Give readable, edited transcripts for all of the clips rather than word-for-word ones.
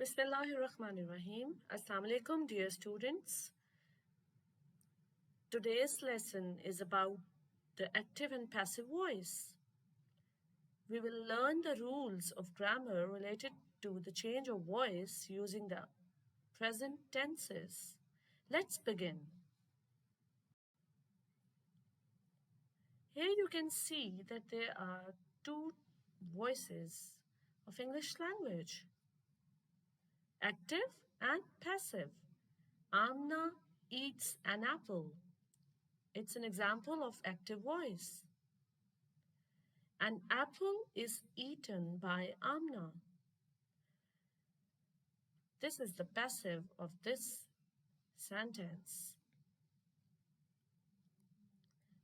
Bismillahirrahmanirrahim. Assalamu alaikum, dear students. Today's lesson is about the active and passive voice. We will learn the rules of grammar related to the change of voice using the present tenses. Let's begin. Here you can see that there are two voices of English language, active and passive. Amna eats an apple. It's an example of active voice. An apple is eaten by Amna. This is the passive of this sentence.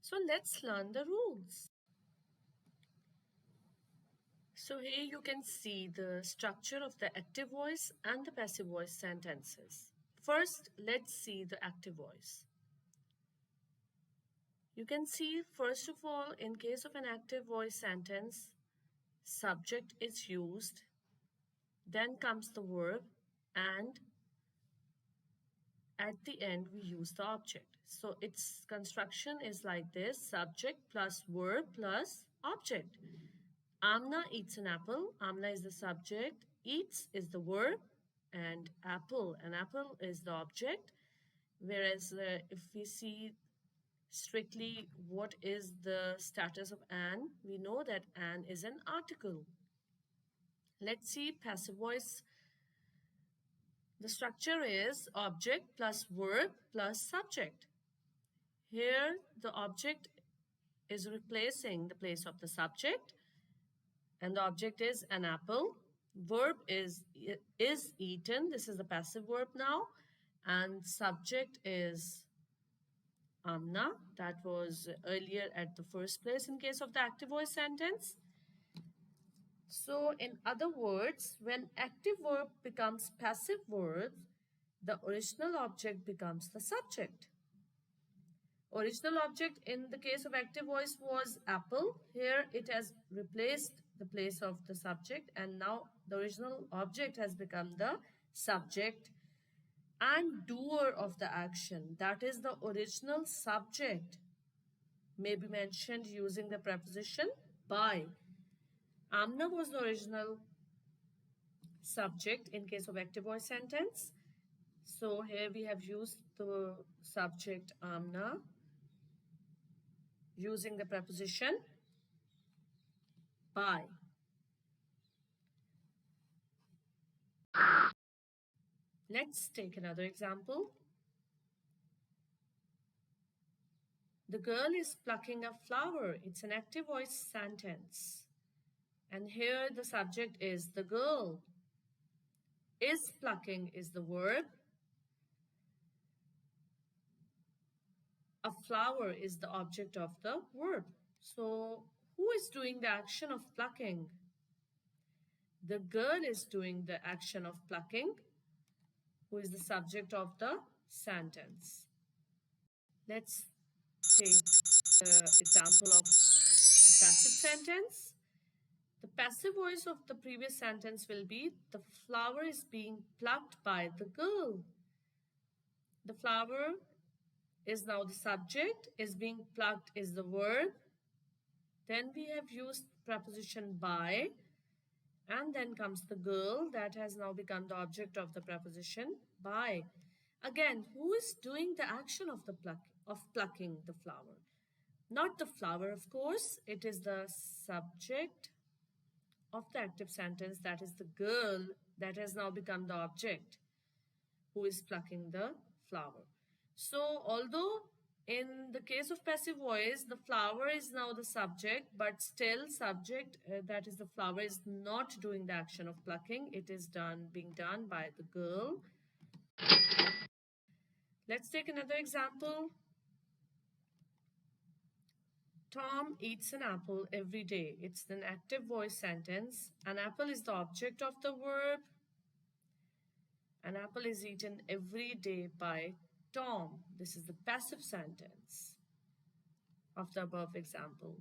So let's learn the rules. So here you can see the structure of the active voice and the passive voice sentences. First, let's see the active voice. You can see, first of all, in case of an active voice sentence, subject is used, then comes the verb, and at the end we use the object. So its construction is like this: subject plus verb plus object. Amna eats an apple. Amna is the subject, eats is the verb, and an apple is the object. Whereas if we see strictly what is the status of an, we know that an is an article. Let's see passive voice. The structure is object plus verb plus subject. Here the object is replacing the place of the subject, and the object is an apple. Verb is eaten. This is the passive verb now, and subject is Amna. That was earlier at the first place in case of the active voice sentence. So in other words, when active verb becomes passive verb, the original object becomes the subject. Original object in the case of active voice was apple. Here it has replaced the place of the subject, and now the original object has become the subject and doer of the action. That is, the original subject may be mentioned using the preposition by. Amna was the original subject in case of active voice sentence. So here we have used the subject Amna using the preposition by. Let's take another example. The girl is plucking a flower. It's an active voice sentence. And here the subject is the girl. Is plucking is the verb. A flower is the object of the verb. So who is doing the action of plucking? The girl is doing the action of plucking, who is the subject of the sentence. Let's take the example of the passive sentence. The passive voice of the previous sentence will be, the flower is being plucked by the girl. The flower is now the subject, is being plucked is the verb. Then we have used preposition by, and then comes the girl that has now become the object of the preposition by. Again, who is doing the action of plucking the flower? Not the flower, of course. It is the subject of the active sentence, that is the girl that has now become the object who is plucking the flower. So although in the case of passive voice, the flower is now the subject, but still subject, that is the flower, is not doing the action of plucking. It is being done by the girl. Let's take another example. Tom eats an apple every day. It's an active voice sentence. An apple is the object of the verb. An apple is eaten every day by Tom. This is the passive sentence of the above example.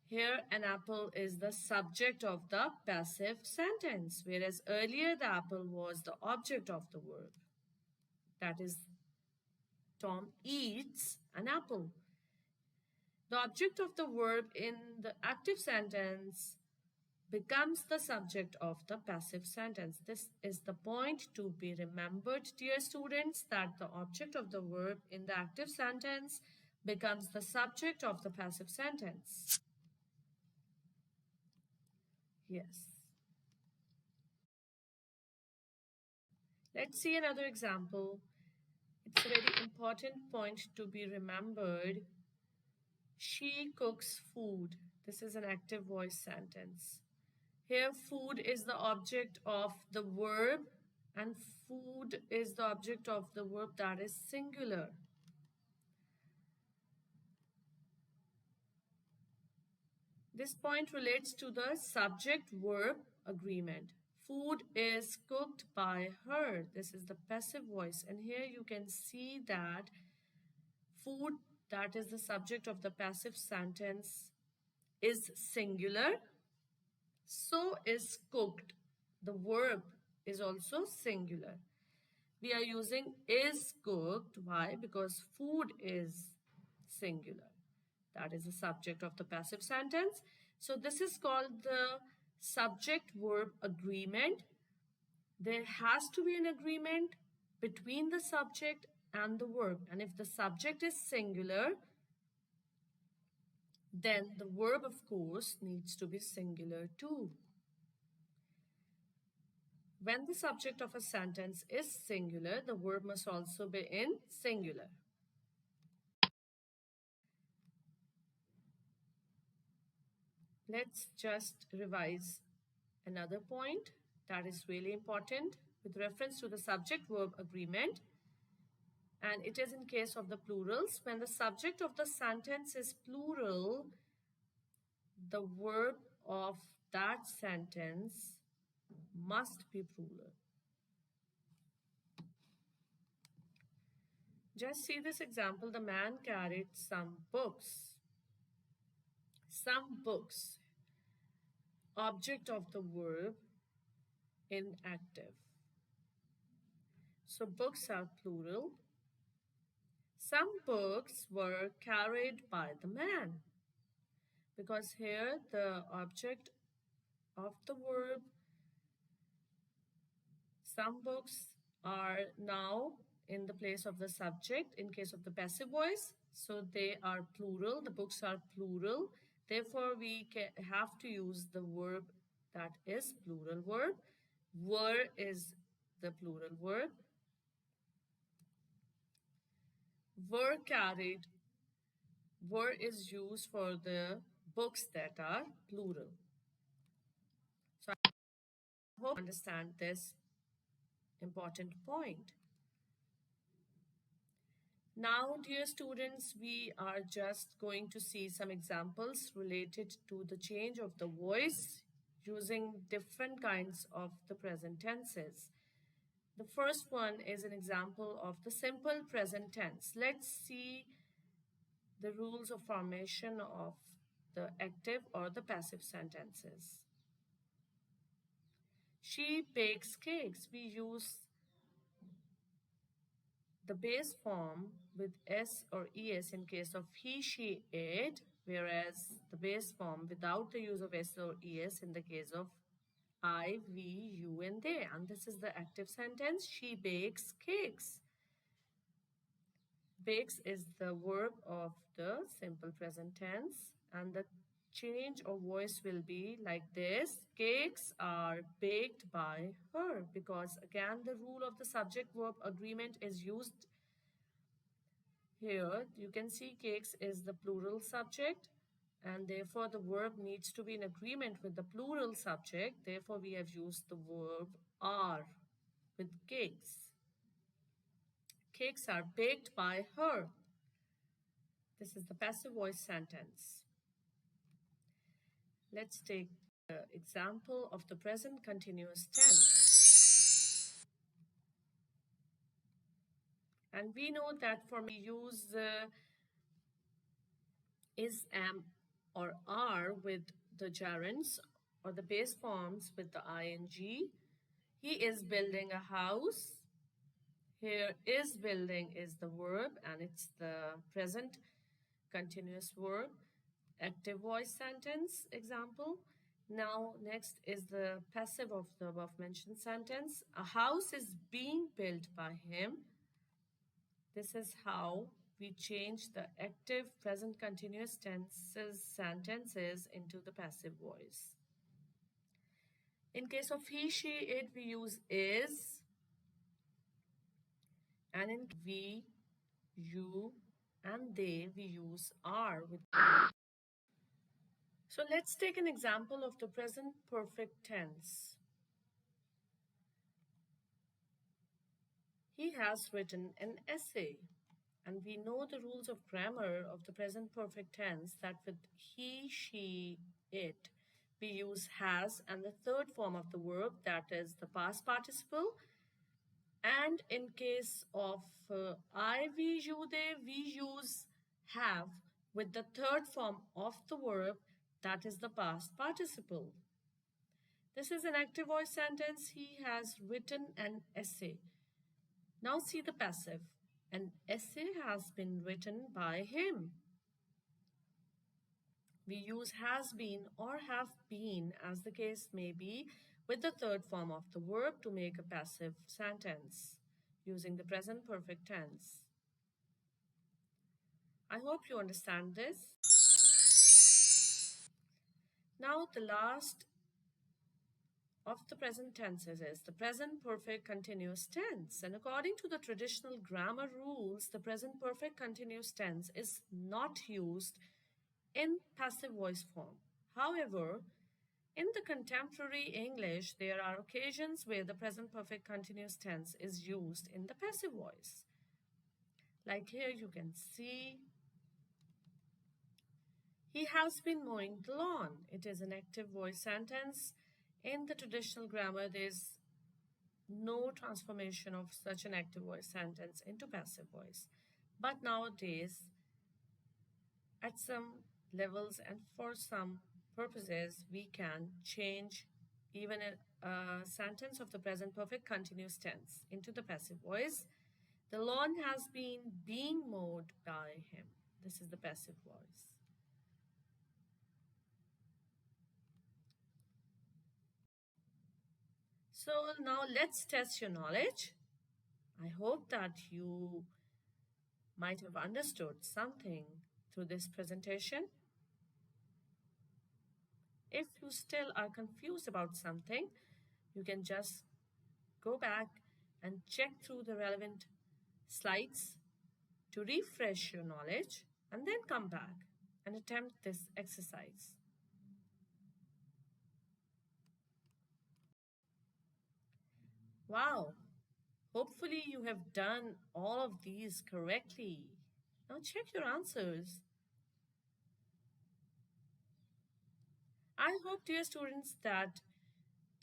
Here, an apple is the subject of the passive sentence, whereas earlier the apple was the object of the verb. That is, Tom eats an apple. The object of the verb in the active sentence becomes the subject of the passive sentence. This is the point to be remembered, dear students, that the object of the verb in the active sentence becomes the subject of the passive sentence. Yes. Let's see another example. It's a very important point to be remembered. She cooks food. This is an active voice sentence. Here, food is the object of the verb, and food is the object of the verb that is singular. This point relates to the subject-verb agreement. Food is cooked by her. This is the passive voice. And here you can see that food, that is the subject of the passive sentence, is singular. So is cooked. The verb is also singular. We are using is cooked. Why? Because food is singular. That is the subject of the passive sentence. So this is called the subject-verb agreement. There has to be an agreement between the subject and the verb. And if the subject is singular, then the verb, of course, needs to be singular too. When the subject of a sentence is singular, the verb must also be in singular. Let's just revise another point that is really important with reference to the subject-verb agreement. And it is in case of the plurals. When the subject of the sentence is plural, the verb of that sentence must be plural. Just see this example. The man carried some books. Some books. Object of the verb in active. So books are plural. Some books were carried by the man. Because here the object of the verb, some books are now in the place of the subject in case of the passive voice. So they are plural, the books are plural. Therefore, we have to use the verb that is plural verb. Were is the plural verb. Were carried. Were is used for the books that are plural. So I hope you understand this important point. Now, dear students, we are just going to see some examples related to the change of the voice using different kinds of the present tenses. The first one is an example of the simple present tense. Let's see the rules of formation of the active or the passive sentences. She bakes cakes. We use the base form with S or ES in case of he, she, it, whereas the base form without the use of S or ES in the case of I, we, you, and they. And this is the active sentence. She bakes cakes. Bakes is the verb of the simple present tense, and the change of voice will be like this. Cakes are baked by her, because again the rule of the subject verb agreement is used here. You can see cakes is the plural subject, and therefore the verb needs to be in agreement with the plural subject. Therefore we have used the verb are with cakes. Cakes are baked by her. This is the passive voice sentence. Let's take the example of the present continuous tense. And we know that for me use is am or are with the gerunds or the base forms with the ing. He is building a house. Here is building is the verb and it's the present continuous verb. Active voice sentence example. Now next is the passive of the above mentioned sentence. A house is being built by him. This is how we change the active present continuous tenses sentences into the passive voice. In case of he, she, it, we use is, and in we, you, and they, we use are. So let's take an example of the present perfect tense. He has written an essay. And we know the rules of grammar of the present perfect tense that with he, she, it, we use has and the third form of the verb, that is the past participle. And in case of I, we, you, they, we use have with the third form of the verb, that is the past participle. This is an active voice sentence. He has written an essay. Now see the passive. An essay has been written by him. We use has been or have been, as the case may be, with the third form of the verb to make a passive sentence using the present perfect tense. I hope you understand this. Now the last of the present tenses is the present perfect continuous tense. And according to the traditional grammar rules, the present perfect continuous tense is not used in passive voice form. However, in the contemporary English, there are occasions where the present perfect continuous tense is used in the passive voice. Like here you can see, he has been mowing the lawn. It is an active voice sentence. In the traditional grammar, there is no transformation of such an active voice sentence into passive voice. But nowadays, at some levels and for some purposes, we can change even a sentence of the present perfect continuous tense into the passive voice. The lawn has been being mowed by him. This is the passive voice. So now let's test your knowledge. I hope that you might have understood something through this presentation. If you still are confused about something, you can just go back and check through the relevant slides to refresh your knowledge and then come back and attempt this exercise. Wow, hopefully you have done all of these correctly. Now check your answers. I hope, dear students, that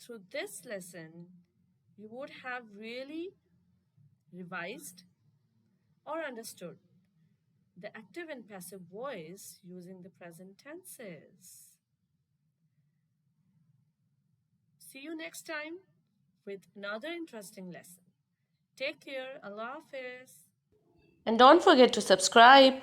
through this lesson, you would have really revised or understood the active and passive voice using the present tenses. See you next time with another interesting lesson. Take care. Allah Hafiz. And don't forget to subscribe.